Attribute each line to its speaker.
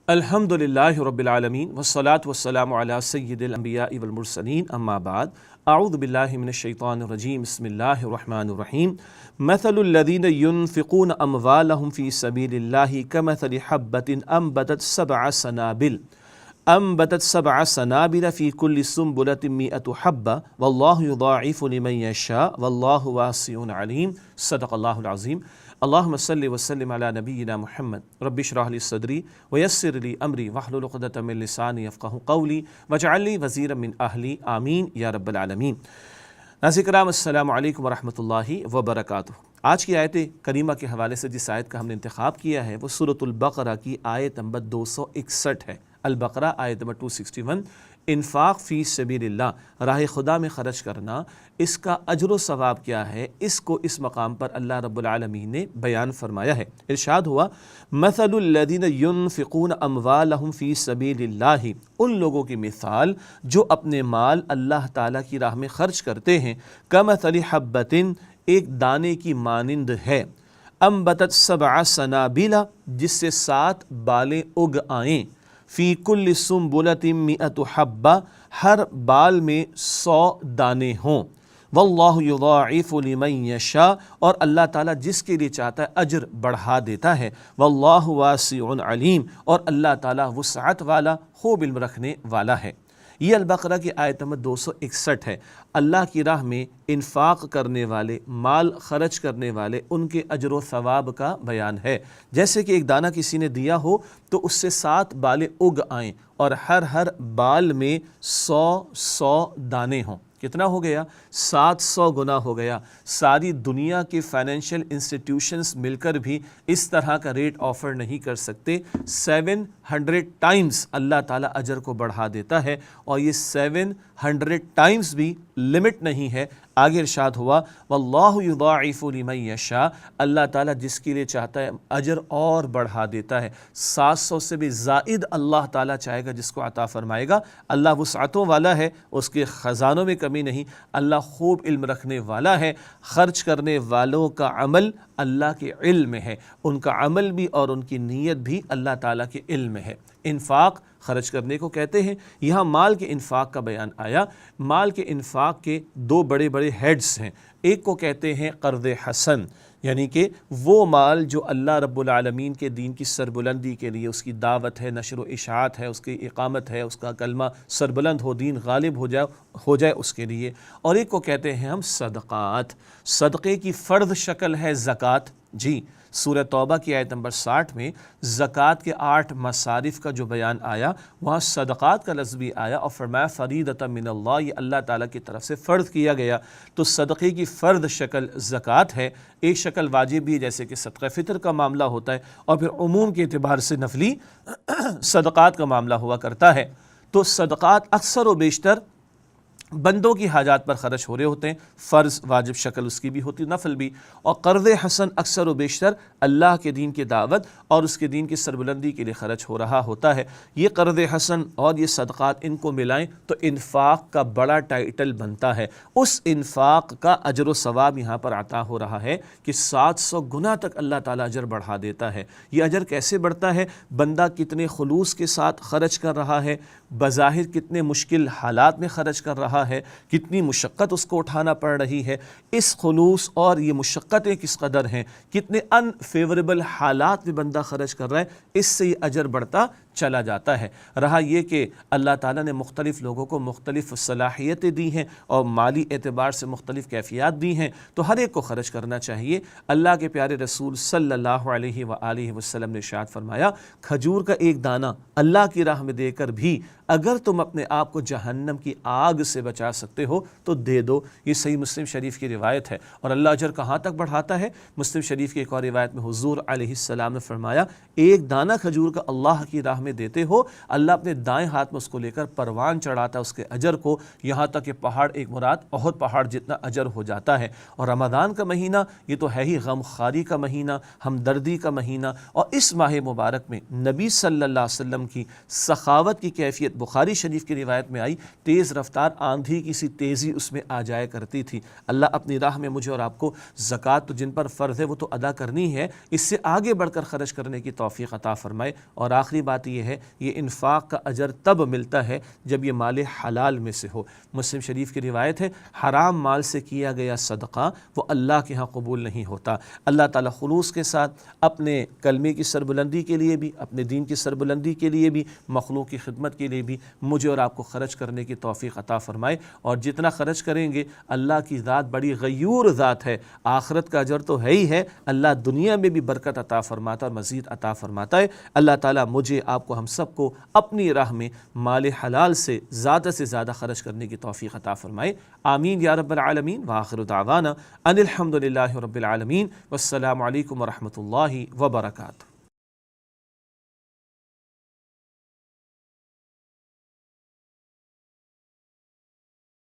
Speaker 1: الحمدللہ رب العالمین والصلاة والسلام علی سید الانبیاء والمرسلین اما بعد اعوذ باللہ من الشیطان الرجیم بسم اللہ الرحمن الرحیم مثل الذین ينفقون اموالهم فی سبیل اللہ کمثل حبة انبتت سبع سنابل فی کل سنبلۃ مئۃ حبہ واللہ یضاعف لمن یشاء واللہ واسع علیم صدق اللہ العظیم۔ اللہم صلی وسلم علی نبینا محمد رب اشرح لی صدری ویسر لی امری واحلل عقدۃ من لسانی یفقہوا قولی واجعل لی وزیرا من اہلی آمین یا رب العالمین۔ ناظرین کرام السلام علیکم ورحمۃ اللہ وبرکاتہ۔ آج کی آیت کریمہ کے حوالے سے جس آیت کا ہم نے انتخاب کیا ہے وہ سورۃ البقرہ کی آیت نمبر 261 ہے۔ البقرہ آیت نمبر 261، انفاق فی سبیل اللہ، راہ خدا میں خرچ کرنا، اس کا اجر و ثواب کیا ہے، اس کو اس مقام پر اللہ رب العالمین نے بیان فرمایا ہے۔ ارشاد ہوا مثل الذین ينفقون اموالهم فی سبیل اللہ، ان لوگوں کی مثال جو اپنے مال اللہ تعالیٰ کی راہ میں خرچ کرتے ہیں، کمثل حبۃ، ایک دانے کی مانند ہے، انبتت سبع سنابل، جس سے 7 بالیں اگ آئیں، فی کل سنبلۃ مئۃ حبہ، ہر بال میں 100 دانے ہوں، واللہ یضاعف لمن یشاء، اور اللہ تعالیٰ جس کے لیے چاہتا ہے اجر بڑھا دیتا ہے، واللہ واسع علیم، اور اللہ تعالیٰ وسعت والا، خوب علم رکھنے والا ہے۔ یہ البقرہ کی آیت نمبر 261 ہے۔ اللہ کی راہ میں انفاق کرنے والے، مال خرچ کرنے والے، ان کے اجر و ثواب کا بیان ہے۔ جیسے کہ ایک دانہ کسی نے دیا ہو تو اس سے 7 بالیں اگ آئیں اور ہر بال میں 100 دانے ہوں۔ کتنا ہو گیا؟ 700 گنا ہو گیا۔ ساری دنیا کے فائنینشیل انسٹیٹیوشنز مل کر بھی اس طرح کا ریٹ آفر نہیں کر سکتے۔ 700 ٹائمز اللہ تعالیٰ اجر کو بڑھا دیتا ہے، اور یہ 700 ٹائمز بھی لمٹ نہیں ہے۔ آگے ارشاد ہوا واللہ یضاعف لمن یشاء، اللہ تعالیٰ جس کے لیے چاہتا ہے اجر اور بڑھا دیتا ہے۔ 700 سے بھی زائد اللہ تعالیٰ چاہے گا جس کو عطا فرمائے گا۔ اللہ وسعتوں والا ہے، اس کے خزانوں میں کمی نہیں، اللہ خوب علم رکھنے والا ہے۔ خرچ کرنے والوں کا عمل اللہ کے علم میں ہے، ان کا عمل بھی اور ان کی نیت بھی اللہ تعالیٰ کے علم میں ہے۔ انفاق خرچ کرنے کو کہتے ہیں۔ یہاں مال کے انفاق کا بیان آیا۔ مال کے انفاق کے 2 بڑے ہیڈز ہیں۔ ایک کو کہتے ہیں قرض حسن، یعنی کہ وہ مال جو اللہ رب العالمین کے دین کی سربلندی کے لیے، اس کی دعوت ہے، نشر و اشاعت ہے، اس کی اقامت ہے، اس کا کلمہ سربلند ہو، دین غالب ہو جائے اس کے لیے۔ اور ایک کو کہتے ہیں ہم صدقات۔ صدقے کی فرد شکل ہے زکوٰۃ۔ جی، سورہ توبہ کی آیت نمبر 60 میں زکوٰۃ کے 8 مصارف کا جو بیان آیا، وہاں صدقات کا لفظ بھی آیا، اور فرمایا فریضۃ من اللہ، یہ اللہ تعالیٰ کی طرف سے فرض کیا گیا۔ تو صدقے کی فرد شکل زکوٰۃ ہے، ایک شکل واجب بھی جیسے کہ صدقہ فطر کا معاملہ ہوتا ہے، اور پھر عموم کے اعتبار سے نفلی صدقات کا معاملہ ہوا کرتا ہے۔ تو صدقات اکثر و بیشتر بندوں کی حاجات پر خرچ ہو رہے ہوتے ہیں، فرض واجب شکل اس کی بھی ہوتی، نفل بھی۔ اور قرض حسن اکثر و بیشتر اللہ کے دین کی دعوت اور اس کے دین کی سربلندی کے لیے خرچ ہو رہا ہوتا ہے۔ یہ قرض حسن اور یہ صدقات، ان کو ملائیں تو انفاق کا بڑا ٹائٹل بنتا ہے۔ اس انفاق کا اجر و ثواب یہاں پر عطا ہو رہا ہے کہ 700 گنا تک اللہ تعالیٰ اجر بڑھا دیتا ہے۔ یہ اجر کیسے بڑھتا ہے؟ بندہ کتنے خلوص کے ساتھ خرچ کر رہا ہے، بظاہر کتنے مشکل حالات میں خرچ کر رہا ہے، کتنی مشقت اس کو اٹھانا پڑ رہی ہے، اس خلوص اور یہ مشقتیں کس قدر ہیں، کتنے ان فیوریبل حالات میں بندہ خرچ کر رہا ہے، اس سے یہ اجر بڑھتا چلا جاتا ہے۔ رہا یہ کہ اللہ تعالیٰ نے مختلف لوگوں کو مختلف صلاحیتیں دی ہیں اور مالی اعتبار سے مختلف کیفیات دی ہیں، تو ہر ایک کو خرچ کرنا چاہیے۔ اللہ کے پیارے رسول صلی اللہ علیہ وآلہ وسلم نے ارشاد فرمایا، کھجور کا ایک دانہ اللہ کی راہ میں دے کر بھی اگر تم اپنے آپ کو جہنم کی آگ سے بچا سکتے ہو تو دے دو۔ یہ صحیح مسلم شریف کی روایت ہے۔ اور اللہ اجر کہاں تک بڑھاتا ہے؟ مسلم شریف کی ایک اور روایت میں حضور علیہ السلام نے فرمایا، ایک دانہ کھجور کا اللہ کی راہ میں دیتے ہو، اللہ اپنے دائیں ہاتھ میں اس کو لے کر پروان چڑھاتا ہے اس کے اجر کو، یہاں تک کہ پہاڑ، ایک مراد احد پہاڑ جتنا اجر ہو جاتا ہے۔ اور رمضان کا مہینہ یہ تو ہے ہی غم خواری کا مہینہ، ہمدردی کا مہینہ، اور اس ماہ مبارک میں نبی صلی اللہ علیہ وسلم کی سخاوت کی کیفیت بخاری شریف کی روایت میں آئی تیز رفتار آندھی کی سی تیزی اس میں آ جایا کرتی تھی۔ اللہ اپنی راہ میں مجھے اور آپ کو زکوٰۃ تو جن پر فرض ہے وہ تو ادا کرنی ہے، اس سے آگے بڑھ کر خرچ کرنے کی توفیق عطا فرمائے۔ اور آخری بات یہ ہے، یہ انفاق کا اجر تب ملتا ہے جب یہ مال حلال میں سے ہو۔ مسلم شریف کی روایت ہے حرام مال سے کیا گیا صدقہ وہ اللہ کے ہاں قبول نہیں ہوتا۔ اللہ تعالیٰ خلوص کے ساتھ اپنے کلمے کی سربلندی کے لیے بھی، اپنے دین کی سربلندی کے لیے بھی، مخلوق کی خدمت کے لیے بھی مجھے اور آپ کو خرچ کرنے کی توفیق عطا فرمائے۔ اور جتنا خرچ کریں گے، اللہ کی ذات بڑی غیور ذات ہے، آخرت کا اجر تو ہے ہی ہے، اللہ دنیا میں بھی برکت عطا فرماتا ہے اور مزید عطا فرماتا ہے۔ اللہ تعالیٰ مجھے آپ کو ہم سب کو اپنی راہ میں مال حلال سے زیادہ خرچ کرنے کی توفیق عطا فرمائے، آمین یا رب العالمین۔ وآخر دعوانا ان الحمد للہ رب العالمین، والسلام علیکم ورحمۃ اللہ وبرکاتہ۔